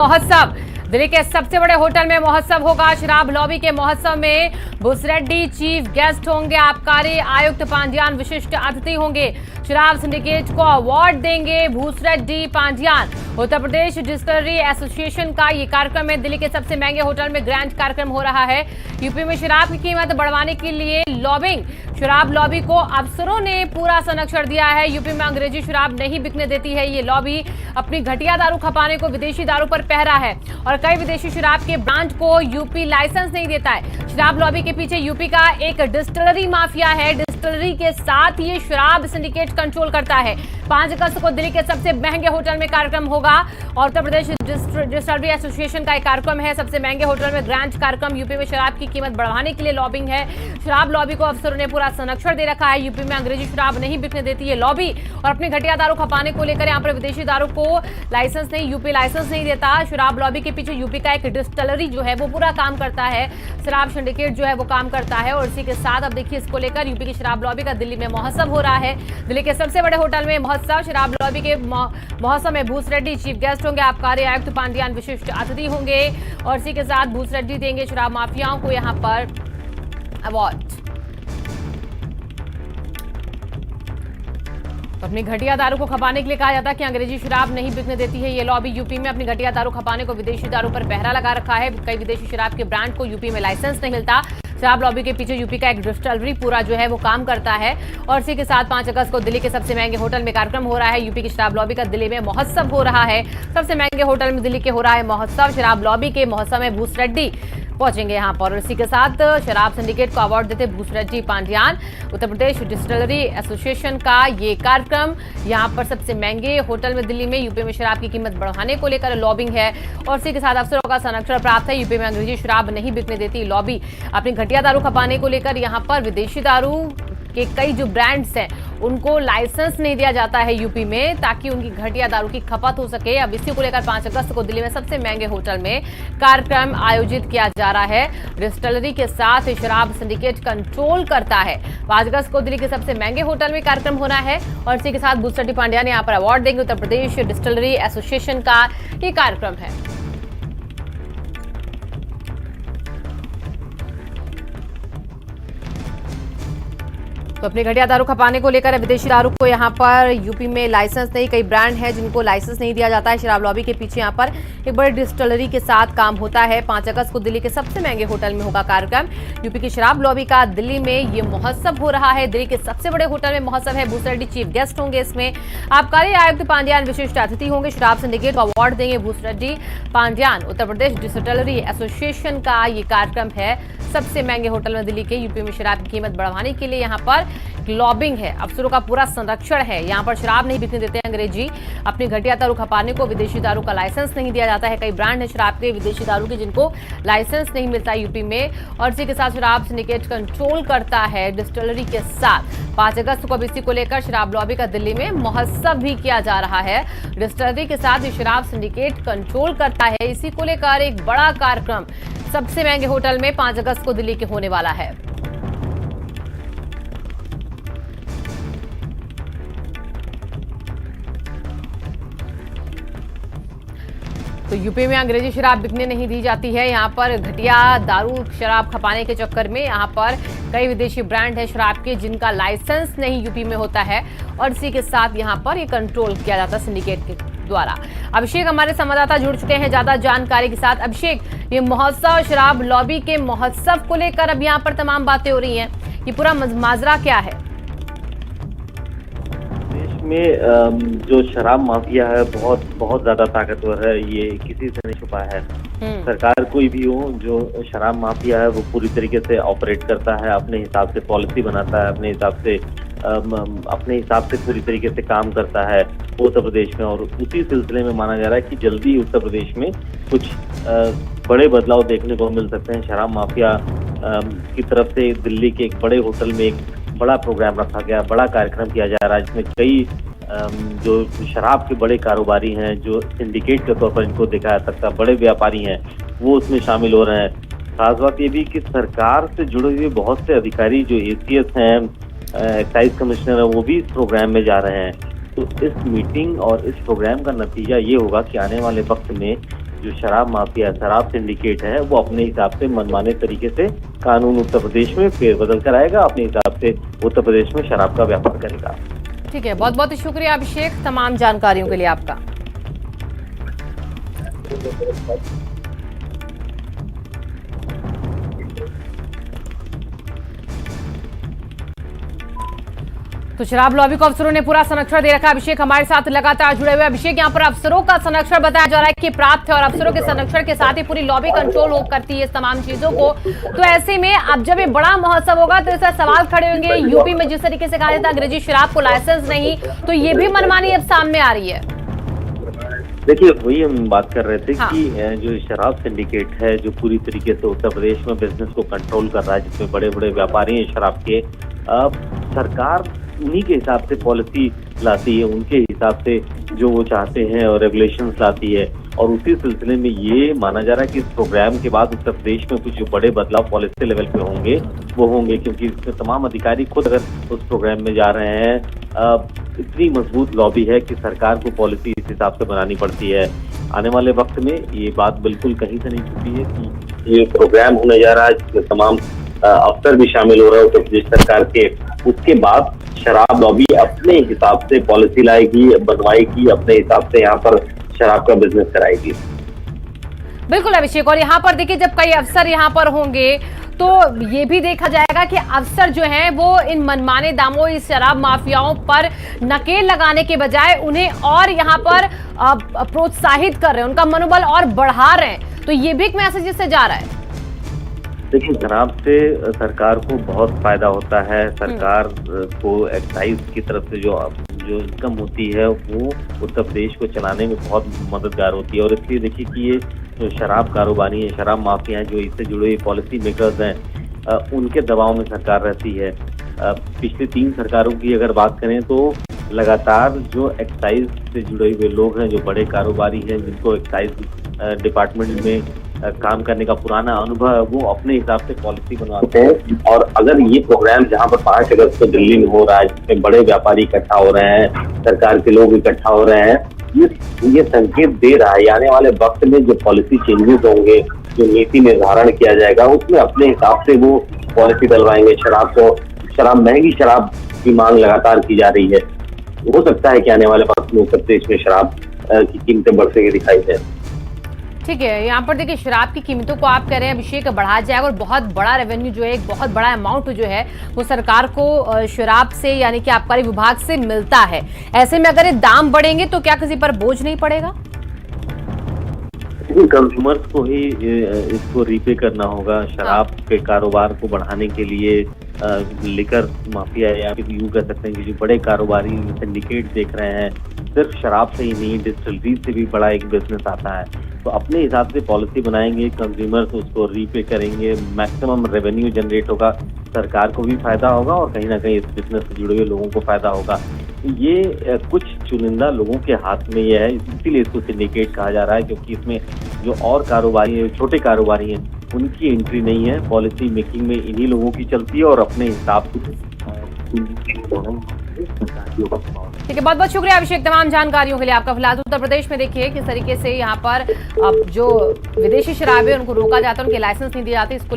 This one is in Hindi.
महोत्सव। दिल्ली के सबसे बड़े होटल में महोत्सव होगा। शराब लॉबी के महोत्सव में भूसरेड्डी चीफ गेस्ट होंगे। आबकारी आयुक्त पांडियान विशिष्ट अतिथि होंगे। शराब सिंडिकेट को अवार्ड देंगे भूसरेड्डी पांडियान। उत्तर प्रदेश डिस्टिलरी एसोसिएशन का ये कार्यक्रम है। दिल्ली के सबसे महंगे होटल में ग्रैंड कार्यक्रम हो रहा है। यूपी में शराब की कीमत बढ़वाने के लिए लॉबिंग। शराब लॉबी को अफसरों ने पूरा संरक्षण दिया है। यूपी में अंग्रेजी शराब नहीं बिकने देती है ये लॉबी। अपनी घटिया दारू खपाने को विदेशी दारू पर पहरा है और कई विदेशी शराब के ब्रांड को यूपी लाइसेंस नहीं देता है। शराब लॉबी के पीछे यूपी का एक डिस्टिलरी माफिया है। डिस्टिलरी के साथ ये शराब सिंडिकेट कंट्रोल करता है। 5 अगस्त को दिल्ली के सबसे महंगे होटल में कार्यक्रम होगा और उत्तर प्रदेश डिस्टिलरी एसोसिएशन का एक कार्यक्रम है। सबसे महंगे होटल में ग्रैंड कार्यक्रम। यूपी में शराब की कीमत बढ़ाने के लिए लॉबिंग है। शराब लॉबी को अफसरों ने पूरा संरक्षण दे रखा है। यूपी में अंग्रेजी शराब नहीं बिकने देती है लॉबी और अपनी घटिया दारू खपाने को लेकर यहाँ पर विदेशी दारू को लाइसेंस नहीं, यूपी लाइसेंस नहीं देता। शराब लॉबी के पीछे यूपी का एक डिस्टिलरी जो है वो पूरा काम करता है। शराब सिंडिकेट जो है वो काम करता है और इसी के साथ अब देखिए इसको लेकर यूपी की शराब लॉबी का दिल्ली में महोत्सव हो रहा है। दिल्ली के सबसे बड़े होटल में महोत्सव। शराब लॉबी के महोत्सव में भूसरेड्डी चीफ गेस्ट होंगे। आबकारी आयुक्त पांडियान विशिष्ट अतिथि होंगे और इसी के साथ भूसरेड्डी देंगे शराब माफियाओं को यहाँ पर अवार्ड। तो अपनी घटिया दारू को खपाने के लिए कहा जाता है कि अंग्रेजी शराब नहीं बिकने देती है ये लॉबी। यूपी में अपनी घटिया दारू खपाने को विदेशी दारू पर पहरा लगा रखा है। कई विदेशी शराब के ब्रांड को यूपी में लाइसेंस नहीं मिलता। शराब लॉबी के पीछे यूपी का एक डिस्टिलरी पूरा जो है वो काम करता है और इसी के साथ 5 अगस्त को दिल्ली के सबसे महंगे होटल में कार्यक्रम हो रहा है। यूपी की शराब लॉबी का दिल्ली में महोत्सव हो रहा है। सबसे महंगे होटल में दिल्ली के हो रहा है महोत्सव। शराब लॉबी के महोत्सव में भूसरेड्डी पहुंचेंगे यहाँ पर और इसी के साथ शराब सिंडिकेट को अवार्ड देते भूसरेड्डी पांडियान। उत्तर प्रदेश डिस्टिलरी एसोसिएशन का ये कार्यक्रम यहाँ पर सबसे महंगे होटल में दिल्ली में यूपी में शराब की कीमत बढ़ाने को लेकर लॉबिंग है और इसी के साथ अफसरों का संरक्षण प्राप्त है। यूपी में अंग्रेजी शराब नहीं बिकने देती लॉबी। अपनी घटिया दारू खपाने को लेकर यहाँ पर विदेशी दारू के कई जो ब्रांड्स हैं उनको लाइसेंस नहीं दिया जाता है यूपी में ताकि उनकी घटिया दारू की खपत हो सके। अब इसी को लेकर 5 अगस्त को दिल्ली में सबसे महंगे होटल में कार्यक्रम आयोजित किया जा रहा है। डिस्टिलरी के साथ शराब सिंडिकेट कंट्रोल करता है। 5 अगस्त को दिल्ली के सबसे महंगे होटल में कार्यक्रम होना है और इसी के साथ भूसरेड्डी पांडियान यहाँ पर अवार्ड देंगे। उत्तर प्रदेश डिस्टिलरी एसोसिएशन का ये कार्यक्रम है। तो अपनी घटिया दारू खपाने को लेकर विदेशी दारू को यहाँ पर यूपी में लाइसेंस नहीं, कई ब्रांड हैं जिनको लाइसेंस नहीं दिया जाता है। शराब लॉबी के पीछे यहाँ पर एक बड़े डिस्टिलरी के साथ काम होता है। 5 अगस्त को दिल्ली के सबसे महंगे होटल में होगा कार्यक्रम। यूपी की शराब लॉबी का दिल्ली में ये महोत्सव हो रहा है। दिल्ली के सबसे बड़े होटल में महोत्सव है। भूसरेड्डी चीफ गेस्ट होंगे। इसमें आबकारी आयुक्त पांडियान विशिष्ट अतिथि होंगे। शराब सिंडिकेट को अवार्ड देंगे भूसरेड्डी पांडियान। उत्तर प्रदेश डिस्टिलरी एसोसिएशन का ये कार्यक्रम है। सबसे महंगे होटल में दिल्ली के यूपी में शराब की कीमत बढ़ाने के लिए यहाँ पर लॉबिंग है। अफसरों का पूरा संरक्षण है। यहाँ पर शराब नहीं बिकने देते अंग्रेजी। अपनी घटिया दारू खपाने को विदेशी दारू का लाइसेंस नहीं दिया जाता है। कई ब्रांड है शराब के विदेशी दारू के जिनको लाइसेंस नहीं मिलता यूपी में और इसी के साथ शराब सिंडिकेट कंट्रोल करता है डिस्टिलरी के साथ। 5 अगस्त को इसी को लेकर शराब लॉबी का दिल्ली में महोत्सव भी किया जा रहा है। डिस्टिलरी के साथ शराब सिंडिकेट कंट्रोल करता है। इसी को लेकर एक बड़ा कार्यक्रम सबसे महंगे होटल में 5 अगस्त को दिल्ली के होने वाला है। तो यूपी में अंग्रेजी शराब बिकने नहीं दी जाती है। यहाँ पर घटिया दारू शराब खपाने के चक्कर में यहाँ पर कई विदेशी ब्रांड है शराब के जिनका लाइसेंस नहीं यूपी में होता है और इसी के साथ यहाँ पर ये कंट्रोल किया जाता है सिंडिकेट के द्वारा। अभिषेक हमारे संवाददाता जुड़ चुके हैं ज्यादा जानकारी के साथ। अभिषेक, ये महोत्सव शराब लॉबी के महोत्सव को लेकर अब यहाँ पर तमाम बातें हो रही हैं, ये पूरा माजरा क्या है? में जो शराब माफिया है बहुत ज्यादा ताकतवर है। ये किसी से नहीं छुपा है। सरकार कोई भी हो, जो शराब माफिया है वो पूरी तरीके से ऑपरेट करता है। अपने हिसाब से पॉलिसी बनाता है, अपने हिसाब से पूरी तरीके से काम करता है उत्तर प्रदेश में। और उसी सिलसिले में माना जा रहा है कि जल्दी उत्तर प्रदेश में कुछ बड़े बदलाव देखने को मिल सकते हैं। शराब माफिया की तरफ से दिल्ली के एक बड़े होटल में एक बड़ा प्रोग्राम रखा गया, बड़ा कार्यक्रम किया जा रहा है जिसमें कई जो शराब के बड़े कारोबारी हैं, जो सिंडिकेट के तौर पर इनको देखा जा सकता है, बड़े व्यापारी हैं, वो उसमें शामिल हो रहे हैं। खास बात ये भी कि सरकार से जुड़े हुए बहुत से अधिकारी जो ACS हैं, एक्साइज कमिश्नर है, वो भी इस प्रोग्राम में जा रहे हैं। तो इस मीटिंग और इस प्रोग्राम का नतीजा ये होगा कि आने वाले वक्त में जो शराब माफिया, शराब सिंडिकेट है, वो अपने हिसाब से मनमाने तरीके से कानून उत्तर प्रदेश में फेरबदल कराएगा, अपने हिसाब से उत्तर प्रदेश में शराब का व्यापार करेगा। ठीक है, बहुत बहुत शुक्रिया अभिषेक तमाम जानकारियों के लिए आपका। तो शराब लॉबी को अफसरों ने पूरा संरक्षण दे रखा है। अभिषेक हमारे साथ लगातार जुड़े हुए। अभिषेक, यहाँ पर अफसरों का संरक्षण बताया जा रहा है कि प्राप्त है और अफसरों के संरक्षण के साथ ही पूरी लॉबी कंट्रोल करती है इस तमाम चीजों को। तो ऐसे में अब जब ये बड़ा महोत्सव होगा तो इससे सवाल खड़े होंगे। यूपी में जिस तरीके से कहा जाता है अंग्रेजी शराब को लाइसेंस नहीं, तो ये भी मनमानी अब सामने आ रही है। देखिए, वही हम बात कर रहे थे कि जो शराब सिंडिकेट है, जो पूरी तरीके से उत्तर प्रदेश में बिजनेस को कंट्रोल कर रहा है, जिसमें बड़े बड़े व्यापारी हैं शराब के, सरकार उन्हीं के हिसाब से पॉलिसी लाती है, उनके हिसाब से जो वो चाहते हैं और रेगुलेशंस लाती है। और उसी सिलसिले में ये माना जा रहा है कि इस प्रोग्राम के बाद उत्तर प्रदेश में कुछ जो बड़े बदलाव पॉलिसी लेवल पे होंगे वो होंगे, क्योंकि इसमें तमाम अधिकारी खुद अगर उस प्रोग्राम में जा रहे हैं, इतनी मजबूत लॉबी है कि सरकार को पॉलिसी इस हिसाब से बनानी पड़ती है। आने वाले वक्त में ये बात बिल्कुल कहीं से नहीं छुपी है कि ये प्रोग्राम होने जा रहा है जिसमें तमाम अफसर भी शामिल हो रहे हैं उत्तर प्रदेश सरकार के। उसके बाद शराब लॉबी अपने हिसाब से पॉलिसी लाएगी, बनवाएगी, अपने हिसाब से यहाँ पर शराब का बिजनेस कराएगी। बिल्कुल अभिषेक, और यहाँ पर देखिए जब कई अफसर यहाँ पर होंगे तो ये भी देखा जाएगा कि अफसर जो हैं वो इन मनमाने दामों, इस शराब माफियाओं पर नकेल लगाने के बजाय उन्हें और यहाँ पर प्रोत्साहित कर रहे हैं, उनका मनोबल और बढ़ा रहे हैं। तो ये भी एक मैसेज इससे जा रहा है। देखिए, शराब से सरकार को बहुत फायदा होता है। सरकार को एक्साइज की तरफ से जो इनकम होती है वो उत्तर प्रदेश को चलाने में बहुत मददगार होती है। और इसलिए देखिए कि ये जो शराब कारोबारी हैं, शराब माफिया हैं, जो इससे जुड़े हुए पॉलिसी मेकर्स हैं, उनके दबाव में सरकार रहती है। पिछले 3 सरकारों की अगर बात करें तो लगातार जो एक्साइज से जुड़े हुए लोग हैं, जो बड़े कारोबारी हैं, जिनको एक्साइज डिपार्टमेंट में काम करने का पुराना अनुभव है, वो अपने हिसाब से पॉलिसी बनवाते हैं। और अगर ये प्रोग्राम जहाँ पर 5 अगस्त को दिल्ली में हो रहा है, जिसमें बड़े व्यापारी इकट्ठा हो रहे हैं, सरकार के लोग इकट्ठा हो रहे हैं, ये संकेत दे रहा है आने वाले वक्त में जो पॉलिसी चेंजेस होंगे, जो नीति निर्धारण किया जाएगा, उसमें अपने हिसाब से वो पॉलिसी डलवाएंगे। महंगी शराब की मांग लगातार की जा रही है। हो सकता है कि आने वाले वक्त में उत्तर प्रदेश में शराब की कीमतें बढ़ते हुए दिखाई दें। ठीक है, यहाँ पर देखिए शराब की कीमतों को आप कह रहे हैं अभिषेक बढ़ा जाएगा और बहुत बड़ा रेवेन्यू जो है, एक बहुत बड़ा अमाउंट जो है वो सरकार को शराब से यानी कि आबकारी विभाग से मिलता है। ऐसे में अगर ये दाम बढ़ेंगे तो क्या किसी पर बोझ नहीं पड़ेगा? कंज्यूमर्स को ही इसको रीपे करना होगा। शराब के कारोबार को बढ़ाने के लिए लिकर माफिया या फिर यूं कह सकते हैं कि जो बड़े कारोबारी सिंडिकेट देख रहे हैं, सिर्फ शराब से ही नहीं, डिस्टिलरी से भी बड़ा एक बिजनेस आता है। तो अपने हिसाब से पॉलिसी बनाएंगे, कंज्यूमर्स उसको रीपे करेंगे, मैक्सिमम रेवेन्यू जनरेट होगा, सरकार को भी फायदा होगा और कहीं ना कहीं इस बिजनेस से जुड़े हुए लोगों को फायदा होगा। ये कुछ चुनिंदा लोगों के हाथ में ये है, इसीलिए इसको सिंडिकेट कहा जा रहा है, क्योंकि इसमें जो और कारोबारी हैं, छोटे कारोबारी हैं, उनकी एंट्री नहीं है। पॉलिसी मेकिंग में इन्हीं लोगों की चलती है और अपने हिसाब से। ठीक है, बहुत बहुत शुक्रिया अभिषेक तमाम जानकारियों के लिए आपका। फिलहाल उत्तर प्रदेश में देखिए किस तरीके से यहाँ पर अब जो विदेशी शराब है उनको रोका जाता है, उनके लाइसेंस नहीं दिए जाते, इसको